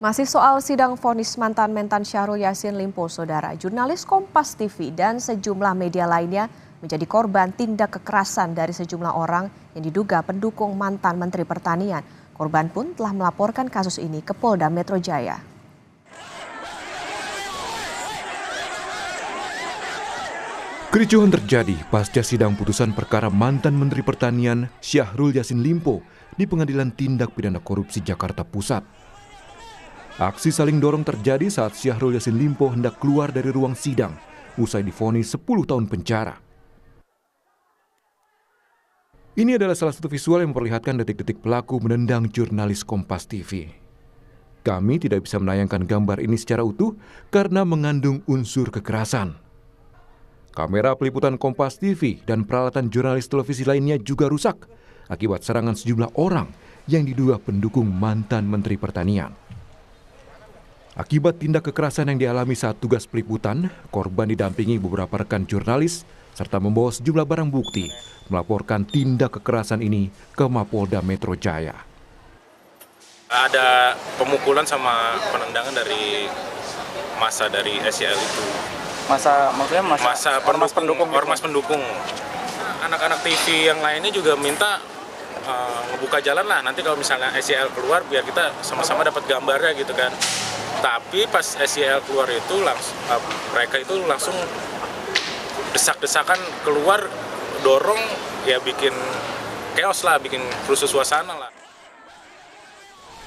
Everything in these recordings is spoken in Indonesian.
Masih soal sidang vonis mantan Mentan Syahrul Yassin Limpo, saudara. Jurnalis Kompas TV dan sejumlah media lainnya menjadi korban tindak kekerasan dari sejumlah orang yang diduga pendukung mantan Menteri Pertanian. Korban pun telah melaporkan kasus ini ke Polda Metro Jaya. Kericuhan terjadi pasca sidang putusan perkara mantan Menteri Pertanian Syahrul Yassin Limpo di Pengadilan Tindak Pidana Korupsi Jakarta Pusat. Aksi saling dorong terjadi saat Syahrul Yassin Limpo hendak keluar dari ruang sidang usai divonis 10 tahun penjara. Ini adalah salah satu visual yang memperlihatkan detik-detik pelaku menendang jurnalis Kompas TV. Kami tidak bisa menayangkan gambar ini secara utuh karena mengandung unsur kekerasan. Kamera peliputan Kompas TV dan peralatan jurnalis televisi lainnya juga rusak akibat serangan sejumlah orang yang diduga pendukung mantan Menteri Pertanian. Akibat tindak kekerasan yang dialami saat tugas peliputan, korban didampingi beberapa rekan jurnalis serta membawa sejumlah barang bukti melaporkan tindak kekerasan ini ke Mapolda Metro Jaya. Ada pemukulan sama penendangan dari massa dari SYL itu. Masa ormas pendukung. Anak-anak TV yang lainnya juga minta ngebuka jalan lah. Nanti kalau misalnya SYL keluar biar kita sama-sama dapat gambarnya gitu kan. Tapi pas SYL keluar itu mereka itu langsung desak-desakan keluar, dorong, ya bikin chaos lah, bikin rusuh suasana lah.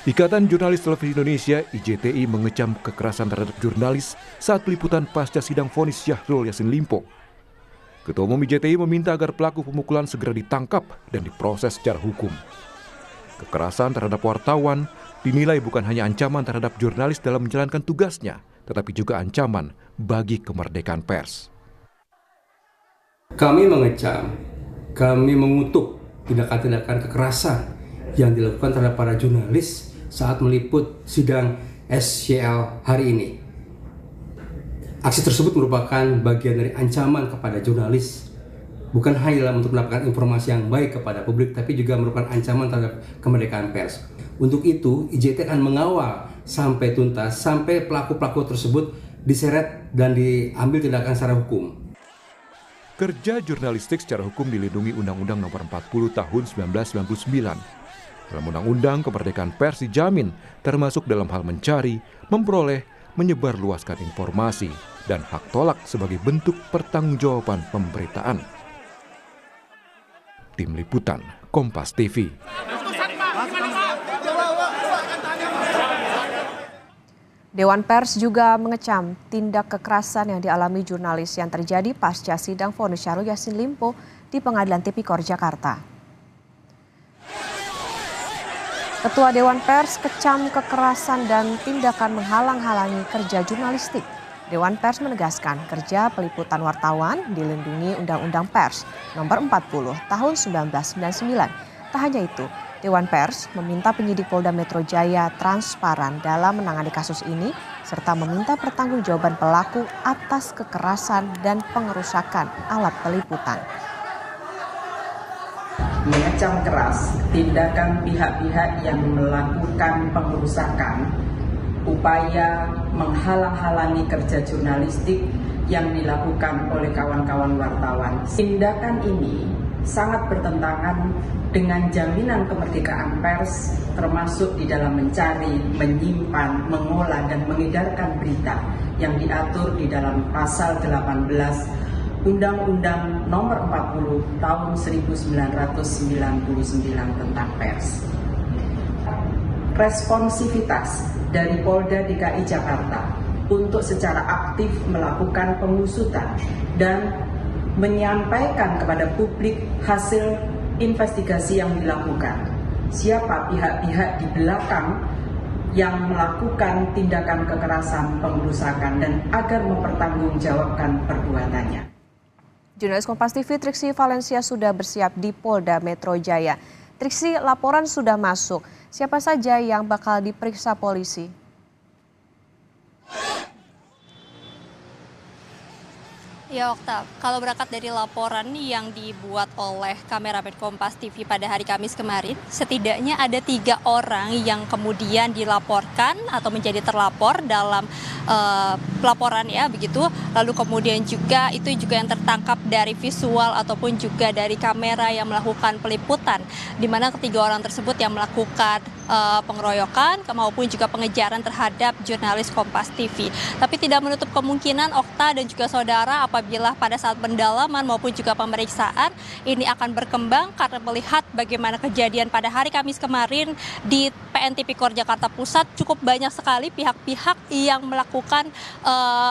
Ikatan Jurnalis Televisi Indonesia IJTI mengecam kekerasan terhadap jurnalis saat peliputan pasca sidang vonis Syahrul Yassin Limpo. Ketua Umum IJTI meminta agar pelaku pemukulan segera ditangkap dan diproses secara hukum. Kekerasan terhadap wartawan dinilai bukan hanya ancaman terhadap jurnalis dalam menjalankan tugasnya, tetapi juga ancaman bagi kemerdekaan pers. Kami mengecam, kami mengutuk tindakan-tindakan kekerasan yang dilakukan terhadap para jurnalis saat meliput sidang SYL hari ini. Aksi tersebut merupakan bagian dari ancaman kepada jurnalis, bukan hanya untuk mendapatkan informasi yang baik kepada publik, tapi juga merupakan ancaman terhadap kemerdekaan pers. Untuk itu, IJTI akan mengawal sampai tuntas, sampai pelaku-pelaku tersebut diseret dan diambil tindakan secara hukum. Kerja jurnalistik secara hukum dilindungi Undang-Undang Nomor 40 Tahun 1999. Dalam Undang-Undang, kemerdekaan pers dijamin, termasuk dalam hal mencari, memperoleh, menyebarluaskan informasi, dan hak tolak sebagai bentuk pertanggungjawaban pemberitaan. Tim Liputan, Kompas TV. Dewan Pers juga mengecam tindak kekerasan yang dialami jurnalis yang terjadi pasca sidang vonis Syahrul Yassin Limpo di Pengadilan Tipikor Jakarta. Ketua Dewan Pers kecam kekerasan dan tindakan menghalang-halangi kerja jurnalistik. Dewan Pers menegaskan kerja peliputan wartawan dilindungi Undang-Undang Pers Nomor 40 Tahun 1999. Tak hanya itu, Dewan Pers meminta penyidik Polda Metro Jaya transparan dalam menangani kasus ini serta meminta pertanggungjawaban pelaku atas kekerasan dan pengerusakan alat peliputan. Mengecam keras tindakan pihak-pihak yang melakukan pengerusakan, upaya menghalang-halangi kerja jurnalistik yang dilakukan oleh kawan-kawan wartawan. Tindakan ini sangat bertentangan dengan jaminan kemerdekaan pers, termasuk di dalam mencari, menyimpan, mengolah, dan mengedarkan berita yang diatur di dalam pasal 18 Undang-Undang Nomor 40 Tahun 1999 tentang pers. Responsivitas dari Polda DKI Jakarta untuk secara aktif melakukan pengusutan dan menyampaikan kepada publik hasil investigasi yang dilakukan. Siapa pihak-pihak di belakang yang melakukan tindakan kekerasan, pengerusakan, dan agar mempertanggungjawabkan perbuatannya. Jurnalis Kompas TV Triksi Valencia sudah bersiap di Polda Metro Jaya. Triksi, laporan sudah masuk. Siapa saja yang bakal diperiksa polisi? Ya, Okta, kalau berangkat dari laporan yang dibuat oleh kameramen Kompas TV pada hari Kamis kemarin, setidaknya ada 3 orang yang kemudian dilaporkan atau menjadi terlapor dalam pelaporan ya, begitu. Lalu kemudian juga itu juga yang tertangkap dari visual ataupun juga dari kamera yang melakukan peliputan, di mana ketiga orang tersebut yang melakukan pengeroyokan maupun juga pengejaran terhadap jurnalis Kompas TV. Tapi tidak menutup kemungkinan Okta dan juga saudara apabila pada saat pendalaman maupun juga pemeriksaan ini akan berkembang karena melihat bagaimana kejadian pada hari Kamis kemarin di PN Tipikor Jakarta Pusat, cukup banyak sekali pihak-pihak yang melakukan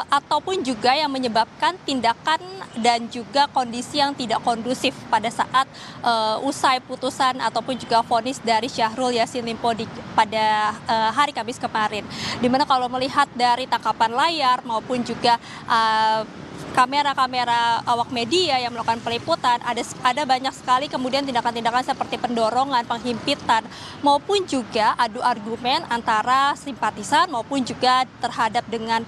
ataupun juga yang menyebabkan tindakan dan juga kondisi yang tidak kondusif pada saat usai putusan ataupun juga vonis dari Syahrul Yassin Limpo pada hari Kamis kemarin. Dimana kalau melihat dari tangkapan layar maupun juga kamera-kamera awak media yang melakukan peliputan, ada banyak sekali kemudian tindakan-tindakan seperti pendorongan, penghimpitan, maupun juga adu argumen antara simpatisan maupun juga terhadap dengan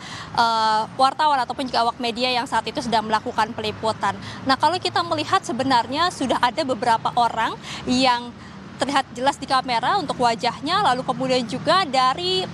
wartawan ataupun juga awak media yang saat itu sedang melakukan peliputan. Nah, kalau kita melihat sebenarnya sudah ada beberapa orang yang terlihat jelas di kamera untuk wajahnya, lalu kemudian juga dari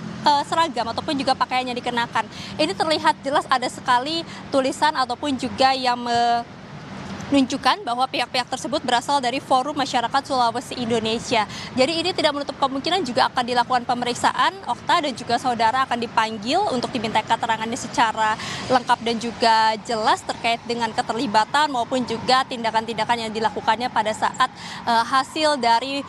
seragam ataupun juga pakaian yang dikenakan. Ini terlihat jelas ada sekali tulisan ataupun juga yang menunjukkan bahwa pihak-pihak tersebut berasal dari Forum Masyarakat Sulawesi Indonesia. Jadi ini tidak menutup kemungkinan juga akan dilakukan pemeriksaan. Okta dan juga saudara akan dipanggil untuk diminta keterangannya secara lengkap dan juga jelas terkait dengan keterlibatan maupun juga tindakan-tindakan yang dilakukannya pada saat hasil dari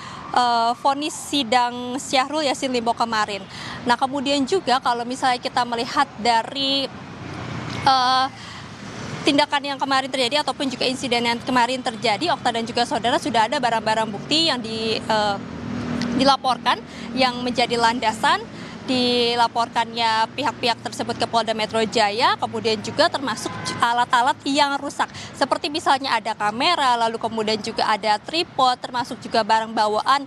vonis sidang Syahrul Yassin Limpo kemarin. Nah, kemudian juga kalau misalnya kita melihat dari tindakan yang kemarin terjadi ataupun juga insiden yang kemarin terjadi, Okta dan juga saudara, sudah ada barang-barang bukti yang dilaporkan yang menjadi landasan dilaporkannya pihak-pihak tersebut ke Polda Metro Jaya, kemudian juga termasuk alat-alat yang rusak. Seperti misalnya ada kamera, lalu kemudian juga ada tripod, termasuk juga barang bawaan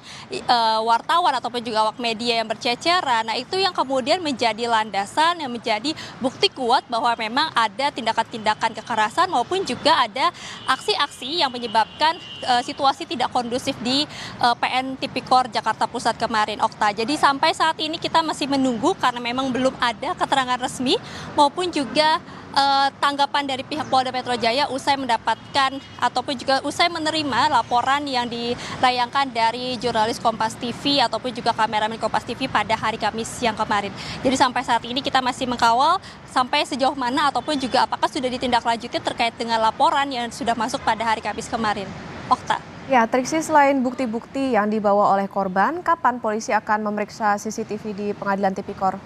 wartawan ataupun juga awak media yang berceceran. Nah, itu yang kemudian menjadi landasan, yang menjadi bukti kuat bahwa memang ada tindakan-tindakan kekerasan maupun juga ada aksi-aksi yang menyebabkan situasi tidak kondusif di PN Tipikor Jakarta Pusat kemarin, Okta. Jadi sampai saat ini kita masih menunggu karena memang belum ada keterangan resmi maupun juga tanggapan dari pihak Polda Metro Jaya usai mendapatkan ataupun juga usai menerima laporan yang dilayangkan dari jurnalis Kompas TV ataupun juga kameramen Kompas TV pada hari Kamis yang kemarin. Jadi sampai saat ini kita masih mengkawal sampai sejauh mana ataupun juga apakah sudah ditindaklanjuti terkait dengan laporan yang sudah masuk pada hari Kamis kemarin. Okta. Ya, Triksi, selain bukti-bukti yang dibawa oleh korban, kapan polisi akan memeriksa CCTV di Pengadilan Tipikor?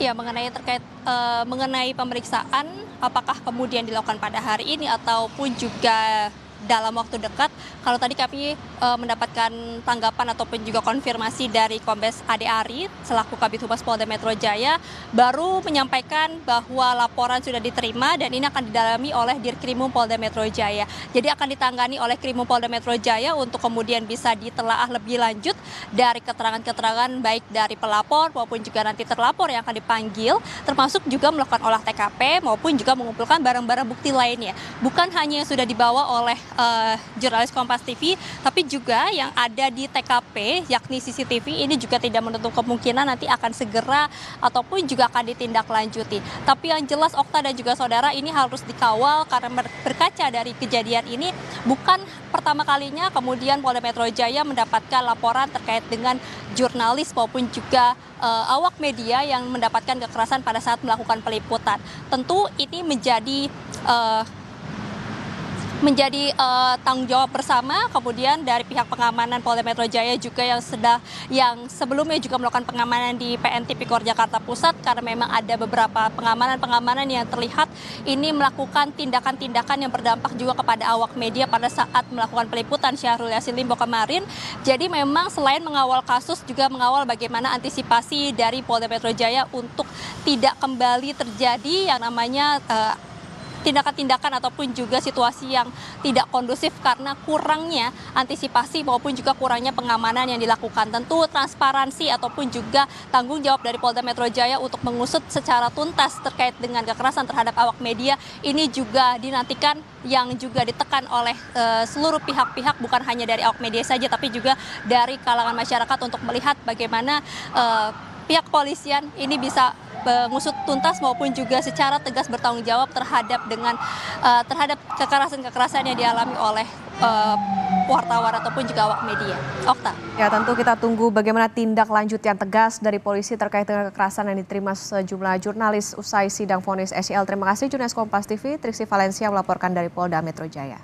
Ya, mengenai pemeriksaan, apakah kemudian dilakukan pada hari ini ataupun juga dalam waktu dekat. Kalau tadi kami mendapatkan tanggapan ataupun juga konfirmasi dari Kombes Ade Ari selaku Kabid Humas Polda Metro Jaya baru menyampaikan bahwa laporan sudah diterima dan ini akan didalami oleh Dirkrimum Polda Metro Jaya. Jadi akan ditangani oleh Krimum Polda Metro Jaya untuk kemudian bisa ditelaah lebih lanjut dari keterangan-keterangan baik dari pelapor maupun juga nanti terlapor yang akan dipanggil, termasuk juga melakukan olah TKP maupun juga mengumpulkan barang-barang bukti lainnya. Bukan hanya yang sudah dibawa oleh jurnalis Kompas TV, tapi juga yang ada di TKP yakni CCTV ini juga tidak menutup kemungkinan nanti akan segera ataupun juga akan ditindaklanjuti. Tapi yang jelas Okta dan juga saudara, ini harus dikawal karena berkaca dari kejadian ini bukan pertama kalinya kemudian Polda Metro Jaya mendapatkan laporan terkait dengan jurnalis maupun juga awak media yang mendapatkan kekerasan pada saat melakukan peliputan. Tentu ini menjadi tanggung jawab bersama kemudian dari pihak pengamanan Polda Metro Jaya juga yang sebelumnya juga melakukan pengamanan di PN Tipikor Jakarta Pusat karena memang ada beberapa pengamanan yang terlihat ini melakukan tindakan-tindakan yang berdampak juga kepada awak media pada saat melakukan peliputan Syahrul Yassin Limpo kemarin. Jadi memang selain mengawal kasus juga mengawal bagaimana antisipasi dari Polda Metro Jaya untuk tidak kembali terjadi yang namanya tindakan-tindakan ataupun juga situasi yang tidak kondusif karena kurangnya antisipasi maupun juga kurangnya pengamanan yang dilakukan. Tentu transparansi ataupun juga tanggung jawab dari Polda Metro Jaya untuk mengusut secara tuntas terkait dengan kekerasan terhadap awak media ini juga dinantikan, yang juga ditekan oleh seluruh pihak-pihak, bukan hanya dari awak media saja tapi juga dari kalangan masyarakat untuk melihat bagaimana pihak kepolisian ini bisa mengusut tuntas maupun juga secara tegas bertanggung jawab terhadap kekerasan-kekerasan yang dialami oleh wartawan ataupun juga awak media. Okta. Ya, tentu kita tunggu bagaimana tindak lanjut yang tegas dari polisi terkait dengan kekerasan yang diterima sejumlah jurnalis usai sidang vonis SYL. Terima kasih jurnalis Kompas TV, Triksi Valencia melaporkan dari Polda Metro Jaya.